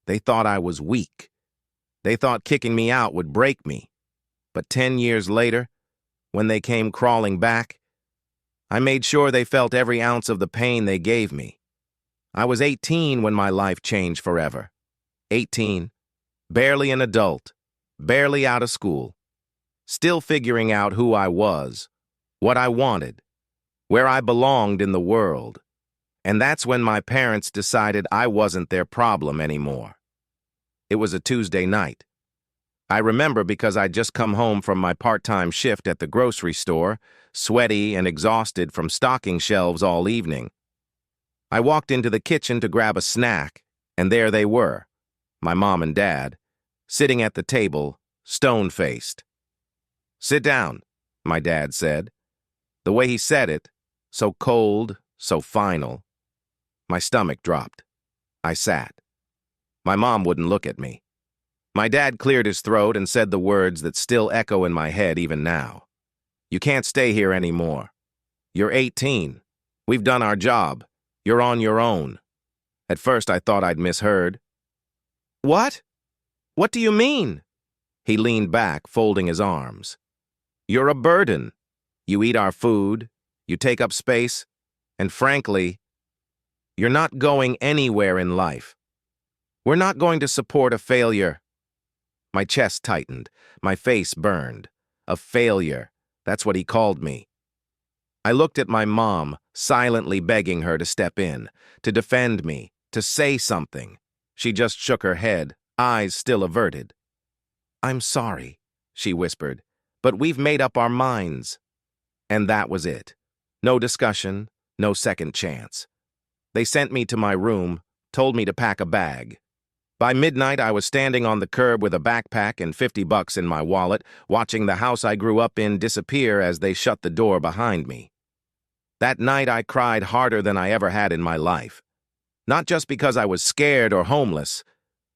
They thought I was weak. They thought kicking me out would break me. But 10 years later, when they came crawling back, I made sure they felt every ounce of the pain they gave me. I was 18 when my life changed forever. 18, barely an adult, barely out of school, still figuring out who I was, what I wanted, where I belonged in the world. And that's when my parents decided I wasn't their problem anymore. It was a Tuesday night. I remember because I'd just come home from my part-time shift at the grocery store, sweaty and exhausted from stocking shelves all evening. I walked into the kitchen to grab a snack, and there they were, my mom and dad, sitting at the table, stone-faced. "Sit down," my dad said. The way he said it, so cold, so final. My stomach dropped. I sat. My mom wouldn't look at me. My dad cleared his throat and said the words that still echo in my head even now. "You can't stay here anymore. You're 18. We've done our job. You're on your own." At first I thought I'd misheard. "What? What do you mean?" He leaned back, folding his arms. "You're a burden. You eat our food, you take up space, and frankly, you're not going anywhere in life. We're not going to support a failure." My chest tightened, my face burned. A failure, that's what he called me. I looked at my mom, silently begging her to step in, to defend me, to say something. She just shook her head, eyes still averted. "I'm sorry," she whispered, "but we've made up our minds." And that was it. No discussion, no second chance. They sent me to my room, told me to pack a bag. By midnight, I was standing on the curb with a backpack and $50 in my wallet, watching the house I grew up in disappear as they shut the door behind me. That night, I cried harder than I ever had in my life. Not just because I was scared or homeless,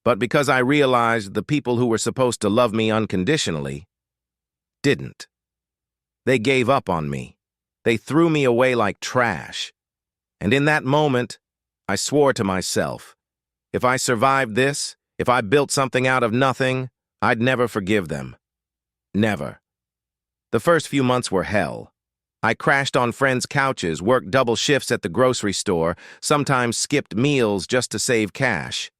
but because I realized the people who were supposed to love me unconditionally didn't. They gave up on me. They threw me away like trash. And in that moment, I swore to myself, if I survived this, if I built something out of nothing, I'd never forgive them. Never. The first few months were hell. I crashed on friends' couches, worked double shifts at the grocery store, sometimes skipped meals just to save cash.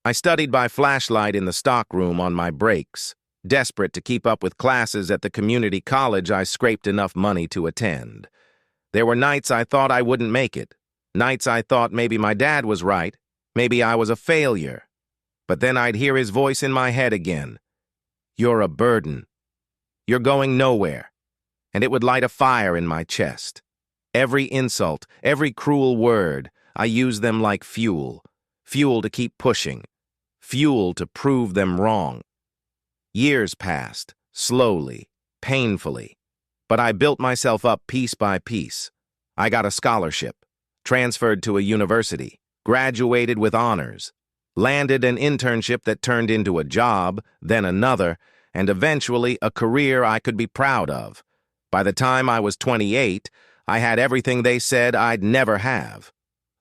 I studied by flashlight in the stockroom on my breaks, desperate to keep up with classes at the community college I scraped enough money to attend. There were nights I thought I wouldn't make it, nights I thought maybe my dad was right, maybe I was a failure. But then I'd hear his voice in my head again. "You're a burden. You're going nowhere." And it would light a fire in my chest. Every insult, every cruel word, I used them like fuel. Fuel to keep pushing. Fuel to prove them wrong. Years passed, slowly, painfully. But I built myself up piece by piece. I got a scholarship, transferred to a university, graduated with honors, landed an internship that turned into a job, then another, and eventually a career I could be proud of. By the time I was 28, I had everything they said I'd never have.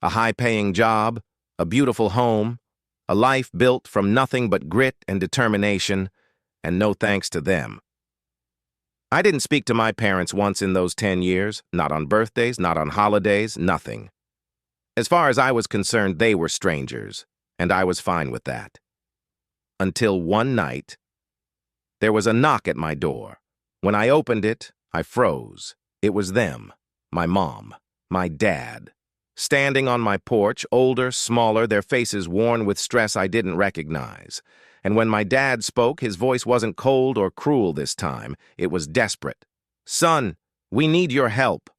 A high-paying job, a beautiful home, a life built from nothing but grit and determination, and no thanks to them. I didn't speak to my parents once in those 10 years, not on birthdays, not on holidays, nothing. As far as I was concerned, they were strangers, and I was fine with that. Until one night, there was a knock at my door. When I opened it, I froze. It was them, my mom, my dad. Standing on my porch, older, smaller, their faces worn with stress I didn't recognize. And when my dad spoke, his voice wasn't cold or cruel this time. It was desperate. "Son, we need your help."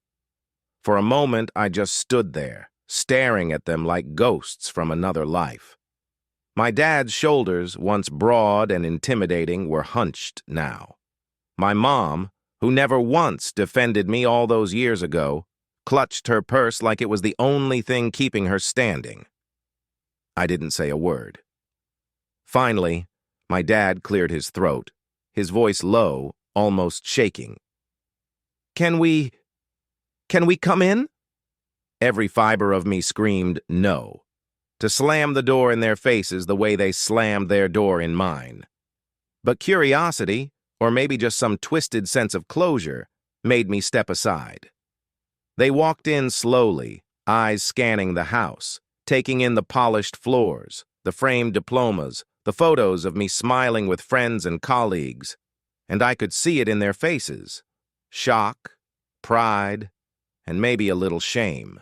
For a moment, I just stood there, staring at them like ghosts from another life. My dad's shoulders, once broad and intimidating, were hunched now. My mom, who never once defended me all those years ago, clutched her purse like it was the only thing keeping her standing. I didn't say a word. Finally, my dad cleared his throat, his voice low, almost shaking. Can we come in?" Every fiber of me screamed no. to slam the door in their faces the way they slammed their door in mine. But curiosity, or maybe just some twisted sense of closure, made me step aside. They walked in slowly, eyes scanning the house, taking in the polished floors, the framed diplomas, the photos of me smiling with friends and colleagues, and I could see it in their faces. Shock, pride, and maybe a little shame.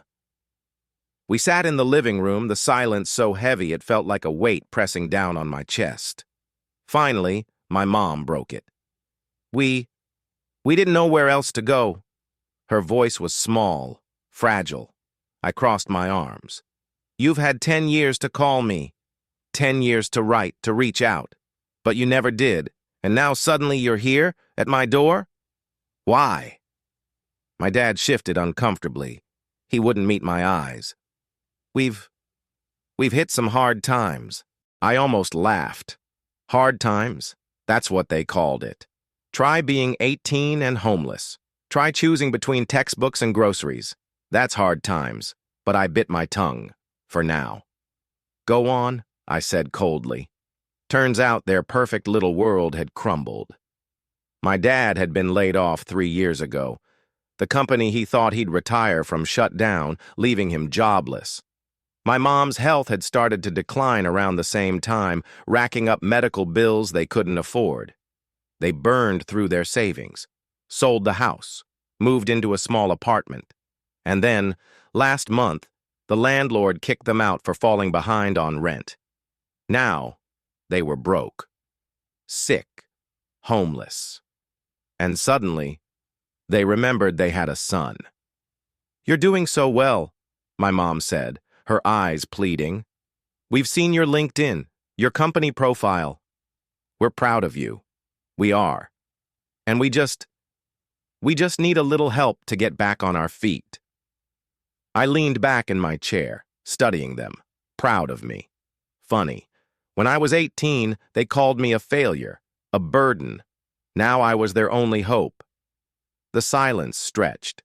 We sat in the living room, the silence so heavy it felt like a weight pressing down on my chest. Finally, my mom broke it. We didn't know where else to go. Her voice was small, fragile. I crossed my arms. You've had 10 years to call me, 10 years to write, to reach out. But you never did, and now suddenly you're here, at my door? Why? My dad shifted uncomfortably. He wouldn't meet my eyes. We've hit some hard times. I almost laughed. Hard times? That's what they called it. Try being 18 and homeless. Try choosing between textbooks and groceries. That's hard times, but I bit my tongue, for now. Go on, I said coldly. Turns out their perfect little world had crumbled. My dad had been laid off 3 years ago. The company he thought he'd retire from shut down, leaving him jobless. My mom's health had started to decline around the same time, racking up medical bills they couldn't afford. They burned through their savings, sold the house, moved into a small apartment. And then, last month, the landlord kicked them out for falling behind on rent. Now, they were broke, sick, homeless. And suddenly, they remembered they had a son. You're doing so well, my mom said, her eyes pleading. We've seen your LinkedIn, your company profile. We're proud of you. We are. And we just need a little help to get back on our feet. I leaned back in my chair, studying them, proud of me. Funny. When I was 18, they called me a failure, a burden. Now I was their only hope. The silence stretched.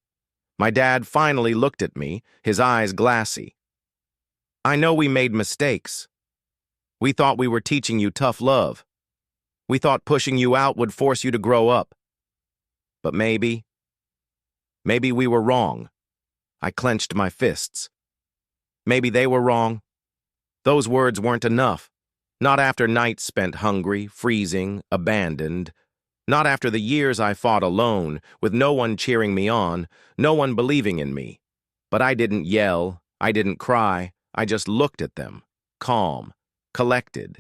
My dad finally looked at me, his eyes glassy. I know we made mistakes. We thought we were teaching you tough love. We thought pushing you out would force you to grow up. But maybe we were wrong. I clenched my fists. Maybe they were wrong. Those words weren't enough. Not after nights spent hungry, freezing, abandoned. Not after the years I fought alone, with no one cheering me on, no one believing in me. But I didn't yell, I didn't cry, I just looked at them, calm, collected.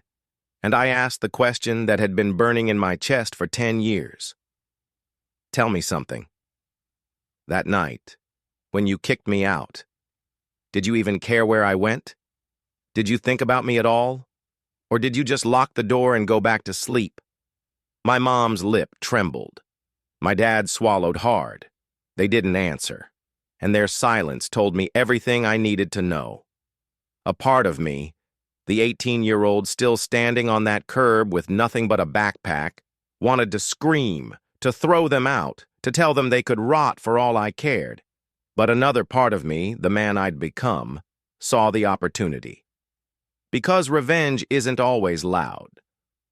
And I asked the question that had been burning in my chest for 10 years. Tell me something. That night, when you kicked me out, did you even care where I went? Did you think about me at all? Or did you just lock the door and go back to sleep? My mom's lip trembled. My dad swallowed hard. They didn't answer, and their silence told me everything I needed to know. A part of me, the 18-year-old still standing on that curb with nothing but a backpack, wanted to scream, to throw them out, to tell them they could rot for all I cared. But another part of me, the man I'd become, saw the opportunity. Because revenge isn't always loud.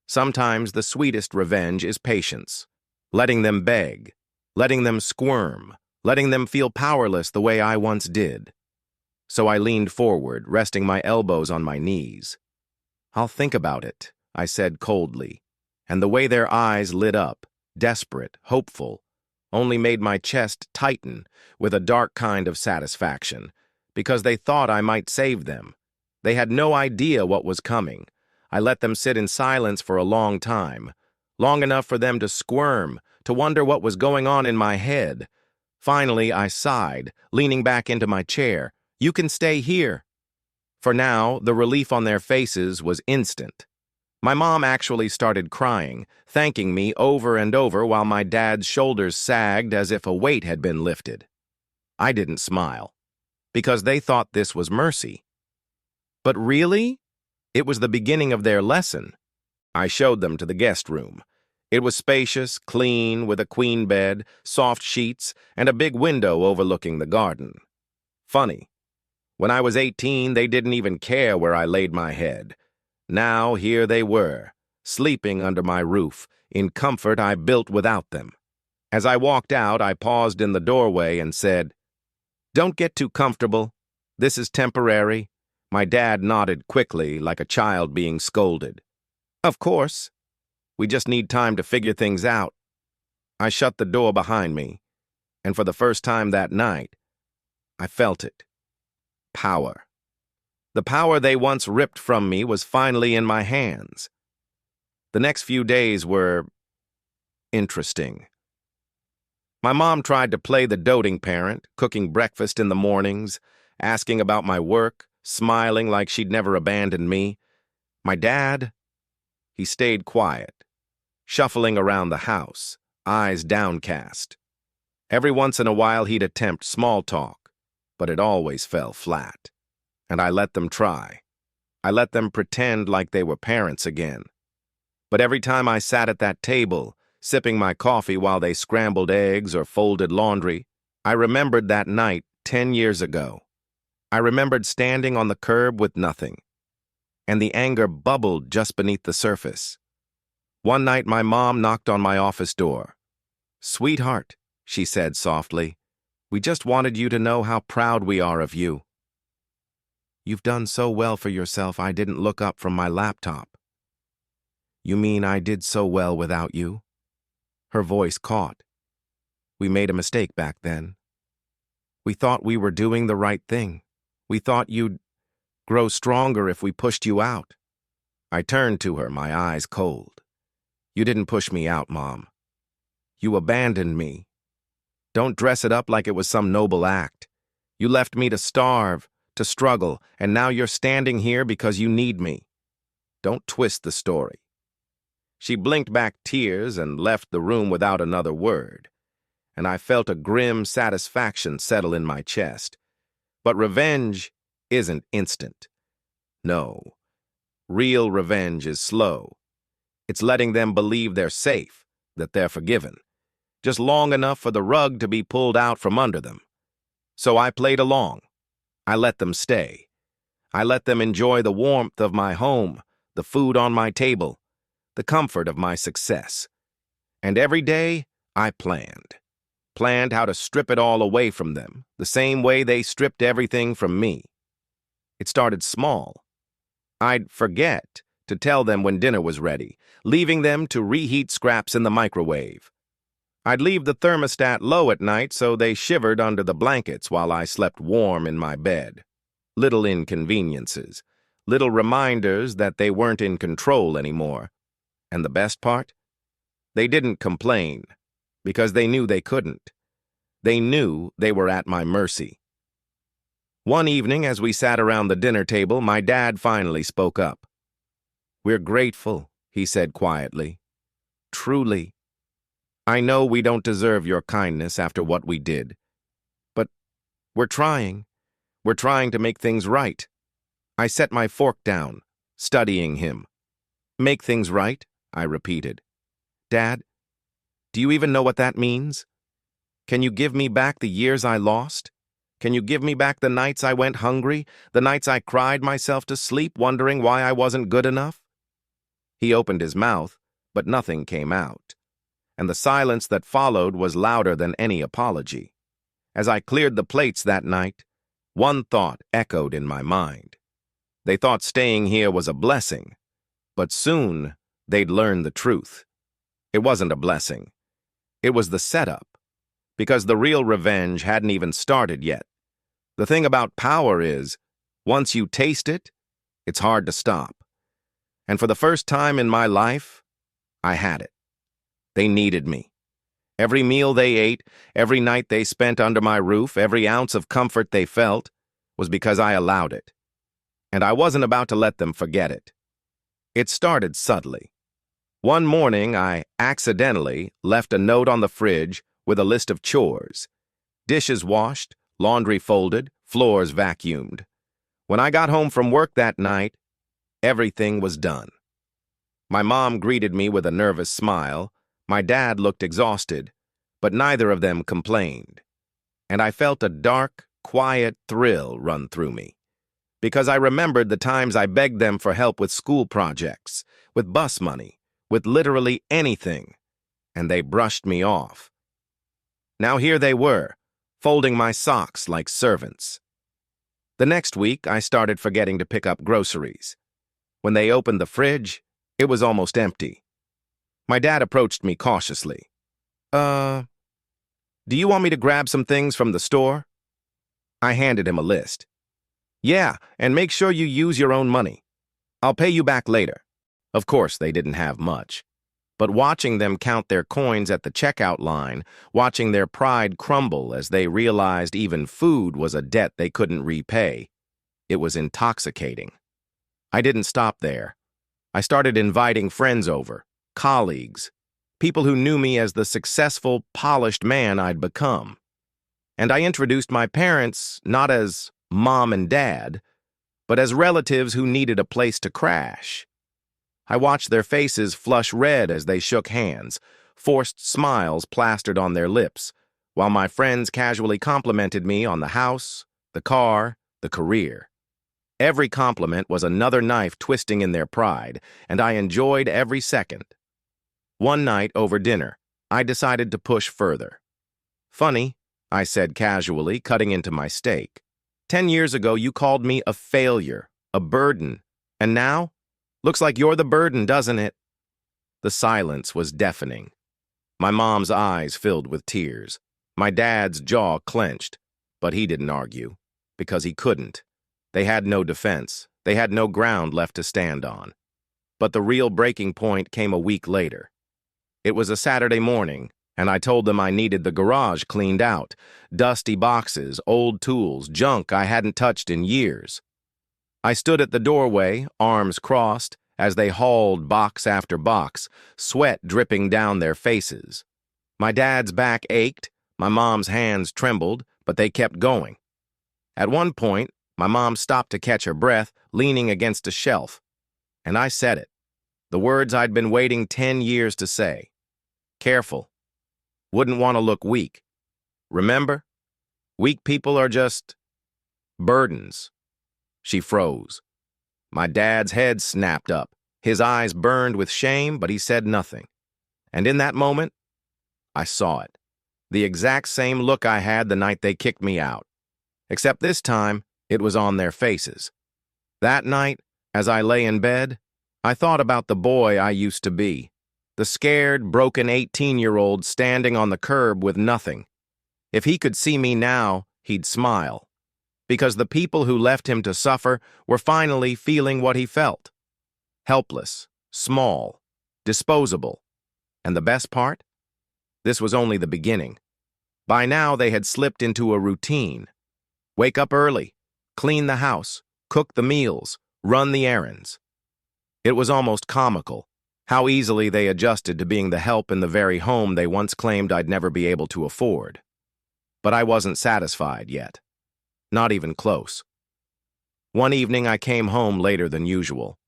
Sometimes the sweetest revenge is patience, letting them beg, letting them squirm, letting them feel powerless the way I once did. So I leaned forward, resting my elbows on my knees. I'll think about it, I said coldly, and the way their eyes lit up, desperate, hopeful, only made my chest tighten with a dark kind of satisfaction, because they thought I might save them. They had no idea what was coming. I let them sit in silence for a long time, long enough for them to squirm, to wonder what was going on in my head. Finally, I sighed, leaning back into my chair. You can stay here. For now, the relief on their faces was instant. My mom actually started crying, thanking me over and over while my dad's shoulders sagged as if a weight had been lifted. I didn't smile, because they thought this was mercy. But really? It was the beginning of their lesson. I showed them to the guest room. It was spacious, clean, with a queen bed, soft sheets, and a big window overlooking the garden. Funny. When I was 18, they didn't even care where I laid my head. Now here they were, sleeping under my roof, in comfort I built without them. As I walked out, I paused in the doorway and said, "Don't get too comfortable. This is temporary." My dad nodded quickly, like a child being scolded. "Of course. We just need time to figure things out." I shut the door behind me, and for the first time that night, I felt it. Power. The power they once ripped from me was finally in my hands. The next few days were interesting. My mom tried to play the doting parent, cooking breakfast in the mornings, asking about my work, smiling like she'd never abandoned me. My dad, he stayed quiet, shuffling around the house, eyes downcast. Every once in a while he'd attempt small talk, but it always fell flat. And I let them try. I let them pretend like they were parents again. But every time I sat at that table, sipping my coffee while they scrambled eggs or folded laundry, I remembered that night 10 years ago. I remembered standing on the curb with nothing, and the anger bubbled just beneath the surface. One night my mom knocked on my office door. "Sweetheart," she said softly, "we just wanted you to know how proud we are of you. You've done so well for yourself I didn't look up from my laptop." "You mean I did so well without you?" Her voice caught. "We made a mistake back then. We thought we were doing the right thing. We thought you'd grow stronger if we pushed you out." I turned to her, my eyes cold. "You didn't push me out, Mom. You abandoned me. Don't dress it up like it was some noble act. You left me to starve, to struggle, and now you're standing here because you need me. Don't twist the story." She blinked back tears and left the room without another word, and I felt a grim satisfaction settle in my chest. But revenge isn't instant. No, real revenge is slow. It's letting them believe they're safe, that they're forgiven, just long enough for the rug to be pulled out from under them. So I played along. I let them stay. I let them enjoy the warmth of my home, the food on my table, the comfort of my success. And every day, I planned how to strip it all away from them, the same way they stripped everything from me. It started small. I'd forget to tell them when dinner was ready, leaving them to reheat scraps in the microwave. I'd leave the thermostat low at night so they shivered under the blankets while I slept warm in my bed. Little inconveniences, little reminders that they weren't in control anymore. And the best part? They didn't complain, because they knew they couldn't. They knew they were at my mercy. One evening, as we sat around the dinner table, my dad finally spoke up. "We're grateful," he said quietly. "Truly. I know we don't deserve your kindness after what we did. But we're trying. We're trying to make things right." I set my fork down, studying him. "Make things right?" I repeated. "Dad, do you even know what that means? Can you give me back the years I lost? Can you give me back the nights I went hungry, the nights I cried myself to sleep wondering why I wasn't good enough?" He opened his mouth, but nothing came out, and the silence that followed was louder than any apology. As I cleared the plates that night, one thought echoed in my mind. They thought staying here was a blessing, but soon they'd learn the truth. It wasn't a blessing. It was the setup, because the real revenge hadn't even started yet. The thing about power is, once you taste it, it's hard to stop. And for the first time in my life, I had it. They needed me. Every meal they ate, every night they spent under my roof, every ounce of comfort they felt, was because I allowed it. And I wasn't about to let them forget it. It started subtly. One morning, I accidentally left a note on the fridge with a list of chores. Dishes washed, laundry folded, floors vacuumed. When I got home from work that night, everything was done. My mom greeted me with a nervous smile. My dad looked exhausted, but neither of them complained. And I felt a dark, quiet thrill run through me, because I remembered the times I begged them for help with school projects, with bus money, with literally anything, and they brushed me off. Now here they were, folding my socks like servants. The next week, I started forgetting to pick up groceries. When they opened the fridge, it was almost empty. My dad approached me cautiously. Do you want me to grab some things from the store?" I handed him a list. "Yeah, and make sure you use your own money. I'll pay you back later." Of course, they didn't have much. But watching them count their coins at the checkout line, watching their pride crumble as they realized even food was a debt they couldn't repay, it was intoxicating. I didn't stop there. I started inviting friends over, colleagues, people who knew me as the successful, polished man I'd become. And I introduced my parents not as mom and dad, but as relatives who needed a place to crash. I watched their faces flush red as they shook hands, forced smiles plastered on their lips, while my friends casually complimented me on the house, the car, the career. Every compliment was another knife twisting in their pride, and I enjoyed every second. One night, over dinner, I decided to push further. "Funny," I said casually, cutting into my steak. 10 years ago, you called me a failure, a burden, and now? Looks like you're the burden, doesn't it?" The silence was deafening. My mom's eyes filled with tears. My dad's jaw clenched, but he didn't argue, because he couldn't. They had no defense. They had no ground left to stand on. But the real breaking point came a week later. It was a Saturday morning, and I told them I needed the garage cleaned out. Dusty boxes, old tools, junk I hadn't touched in years. I stood at the doorway, arms crossed, as they hauled box after box, sweat dripping down their faces. My dad's back ached, my mom's hands trembled, but they kept going. At one point, my mom stopped to catch her breath, leaning against a shelf. And I said it, the words I'd been waiting 10 years to say. "Careful. Wouldn't want to look weak. Remember? Weak people are just burdens." She froze. My dad's head snapped up. His eyes burned with shame, but he said nothing. And in that moment, I saw it. The exact same look I had the night they kicked me out. Except this time, it was on their faces. That night, as I lay in bed, I thought about the boy I used to be. The scared, broken 18-year-old standing on the curb with nothing. If he could see me now, he'd smile. Because the people who left him to suffer were finally feeling what he felt. Helpless, small, disposable. And the best part? This was only the beginning. By now they had slipped into a routine. Wake up early, clean the house, cook the meals, run the errands. It was almost comical, how easily they adjusted to being the help in the very home they once claimed I'd never be able to afford. But I wasn't satisfied yet. Not even close. One evening I came home later than usual.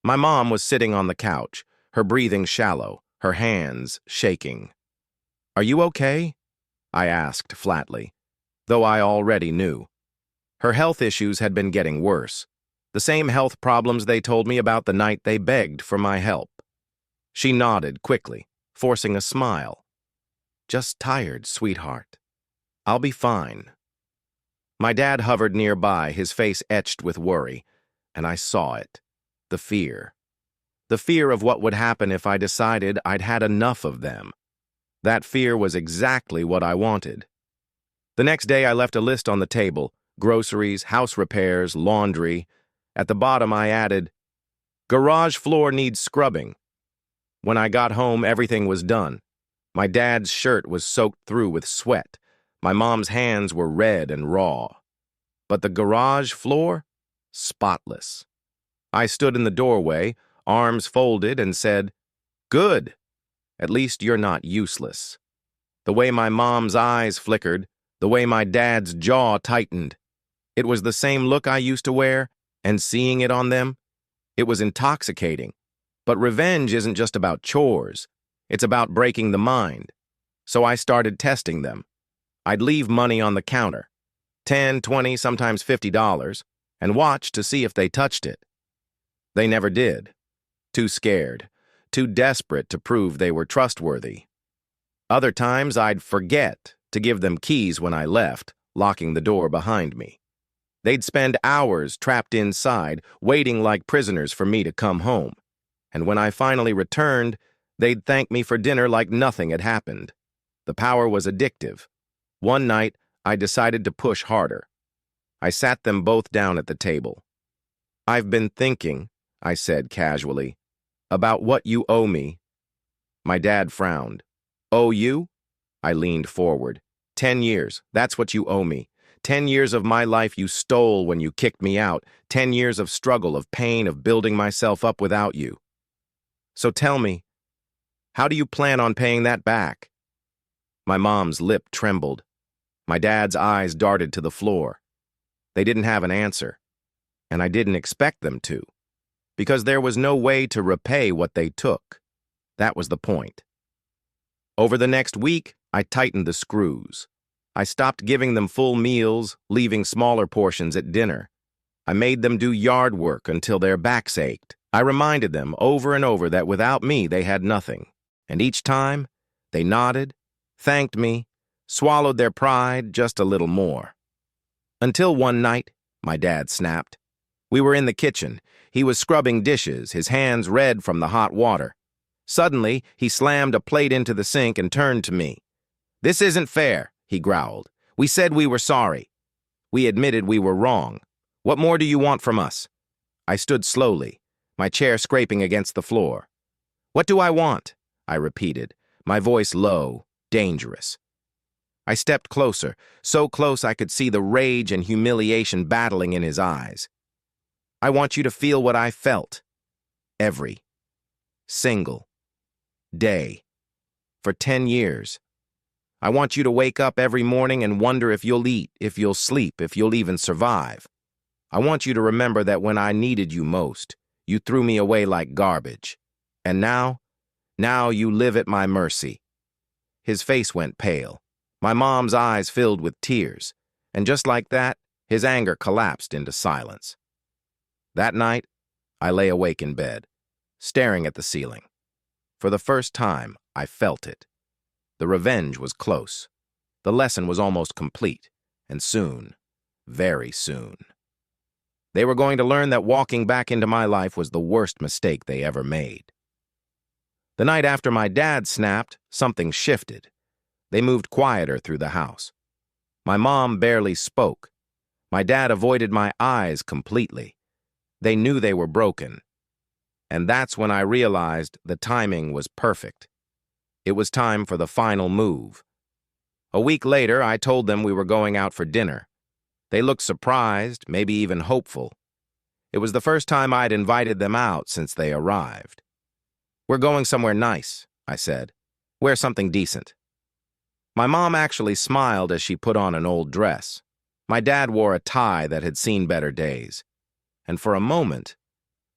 My mom was sitting on the couch, her breathing shallow, her hands shaking. "Are you okay?" I asked flatly, though I already knew. Her health issues had been getting worse, the same health problems they told me about the night they begged for my help. She nodded quickly, forcing a smile. "Just tired, sweetheart. I'll be fine." My dad hovered nearby, his face etched with worry, and I saw it. The fear. The fear of what would happen if I decided I'd had enough of them. That fear was exactly what I wanted. The next day I left a list on the table, groceries, house repairs, laundry. At the bottom I added, "Garage floor needs scrubbing." When I got home, everything was done. My dad's shirt was soaked through with sweat. My mom's hands were red and raw. But the garage floor? Spotless. I stood in the doorway, arms folded, and said, "Good. At least you're not useless." The way my mom's eyes flickered, the way my dad's jaw tightened. It was the same look I used to wear, and seeing it on them, it was intoxicating. But revenge isn't just about chores. It's about breaking the mind. So I started testing them. I'd leave money on the counter. $10, $20, sometimes $50, and watch to see if they touched it. They never did. Too scared, too desperate to prove they were trustworthy. Other times I'd forget to give them keys when I left, locking the door behind me. They'd spend hours trapped inside, waiting like prisoners for me to come home. And when I finally returned, they'd thank me for dinner like nothing had happened. The power was addictive. One night, I decided to push harder. I sat them both down at the table. "I've been thinking," I said casually, "about what you owe me." My dad frowned. "Owe you?" I leaned forward. 10 years, that's what you owe me. 10 years of my life you stole when you kicked me out. 10 years of struggle, of pain, of building myself up without you. So tell me, how do you plan on paying that back? My mom's lip trembled. My dad's eyes darted to the floor. They didn't have an answer, and I didn't expect them to, because there was no way to repay what they took. That was the point. Over the next week, I tightened the screws. I stopped giving them full meals, leaving smaller portions at dinner. I made them do yard work until their backs ached. I reminded them over and over that without me they had nothing. And each time, they nodded, thanked me, swallowed their pride just a little more. Until one night, my dad snapped. We were in the kitchen. He was scrubbing dishes, his hands red from the hot water. Suddenly, he slammed a plate into the sink and turned to me. "This isn't fair," he growled. "We said we were sorry. We admitted we were wrong. What more do you want from us?" I stood slowly, my chair scraping against the floor. "What do I want?" I repeated, my voice low, dangerous. I stepped closer, so close I could see the rage and humiliation battling in his eyes. "I want you to feel what I felt. Every single day. For 10 years. I want you to wake up every morning and wonder if you'll eat, if you'll sleep, if you'll even survive. I want you to remember that when I needed you most, you threw me away like garbage. And now you live at my mercy." His face went pale. My mom's eyes filled with tears. And just like that, his anger collapsed into silence. That night, I lay awake in bed, staring at the ceiling. For the first time, I felt it. The revenge was close. The lesson was almost complete, and soon, very soon. They were going to learn that walking back into my life was the worst mistake they ever made. The night after my dad snapped, something shifted. They moved quieter through the house. My mom barely spoke. My dad avoided my eyes completely. They knew they were broken. And that's when I realized the timing was perfect. It was time for the final move. A week later, I told them we were going out for dinner. They looked surprised, maybe even hopeful. It was the first time I'd invited them out since they arrived. "We're going somewhere nice," I said. "Wear something decent." My mom actually smiled as she put on an old dress. My dad wore a tie that had seen better days. And for a moment,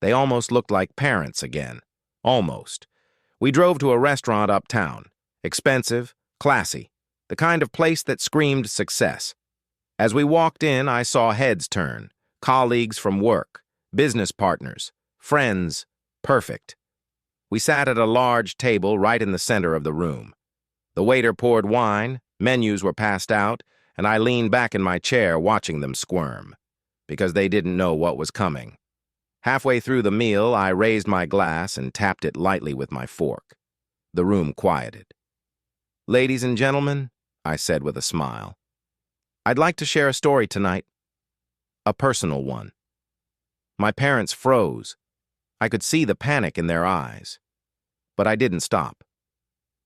they almost looked like parents again. Almost. We drove to a restaurant uptown. Expensive, classy, the kind of place that screamed success. As we walked in, I saw heads turn. Colleagues from work, business partners, friends, perfect. We sat at a large table right in the center of the room. The waiter poured wine, menus were passed out, and I leaned back in my chair watching them squirm, because they didn't know what was coming. Halfway through the meal, I raised my glass and tapped it lightly with my fork. The room quieted. "Ladies and gentlemen," I said with a smile, "I'd like to share a story tonight. A personal one." My parents froze. I could see the panic in their eyes. But I didn't stop.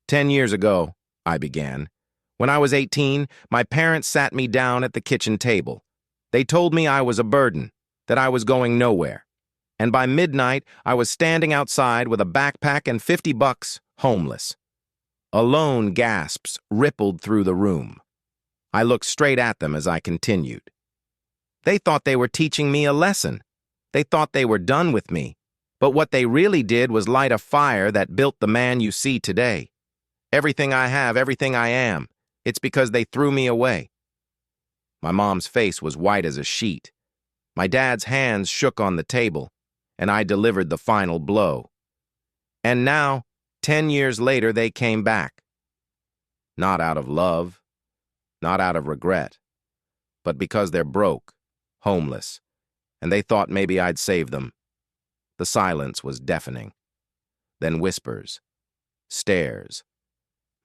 10 years ago, I began. When I was 18, my parents sat me down at the kitchen table. They told me I was a burden, that I was going nowhere. And by midnight, I was standing outside with a backpack and $50, homeless. Alone gasps rippled through the room. I looked straight at them as I continued. They thought they were teaching me a lesson. They thought they were done with me. But what they really did was light a fire that built the man you see today. Everything I have, everything I am, it's because they threw me away. My mom's face was white as a sheet. My dad's hands shook on the table, and I delivered the final blow. And now, 10 years later, they came back. Not out of love, not out of regret, but because they're broke, homeless, and they thought maybe I'd save them. The silence was deafening. Then whispers, stares.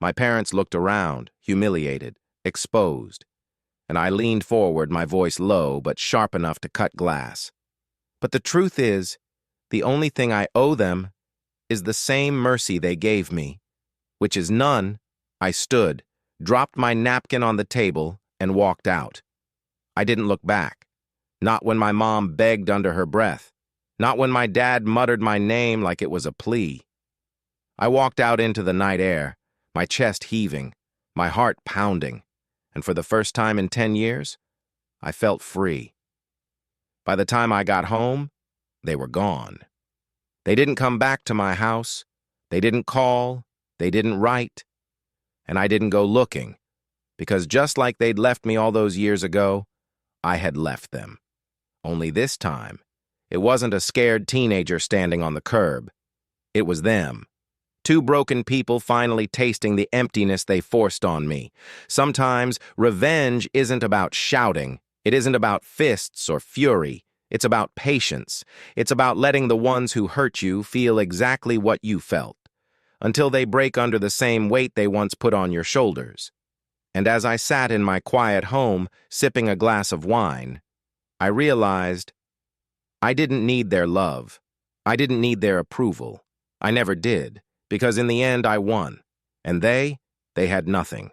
My parents looked around, humiliated, exposed, and I leaned forward, my voice low but sharp enough to cut glass. But the truth is, the only thing I owe them is the same mercy they gave me, which is none. I stood, dropped my napkin on the table, and walked out. I didn't look back. Not when my mom begged under her breath. Not when my dad muttered my name like it was a plea. I walked out into the night air, my chest heaving, my heart pounding, and for the first time in 10 years, I felt free. By the time I got home, they were gone. They didn't come back to my house, they didn't call, they didn't write, and I didn't go looking, because just like they'd left me all those years ago, I had left them. Only this time, it wasn't a scared teenager standing on the curb. It was them. Two broken people finally tasting the emptiness they forced on me. Sometimes revenge isn't about shouting. It isn't about fists or fury. It's about patience. It's about letting the ones who hurt you feel exactly what you felt, until they break under the same weight they once put on your shoulders. And as I sat in my quiet home, sipping a glass of wine, I realized I didn't need their love. I didn't need their approval. I never did, because in the end I won. And they had nothing.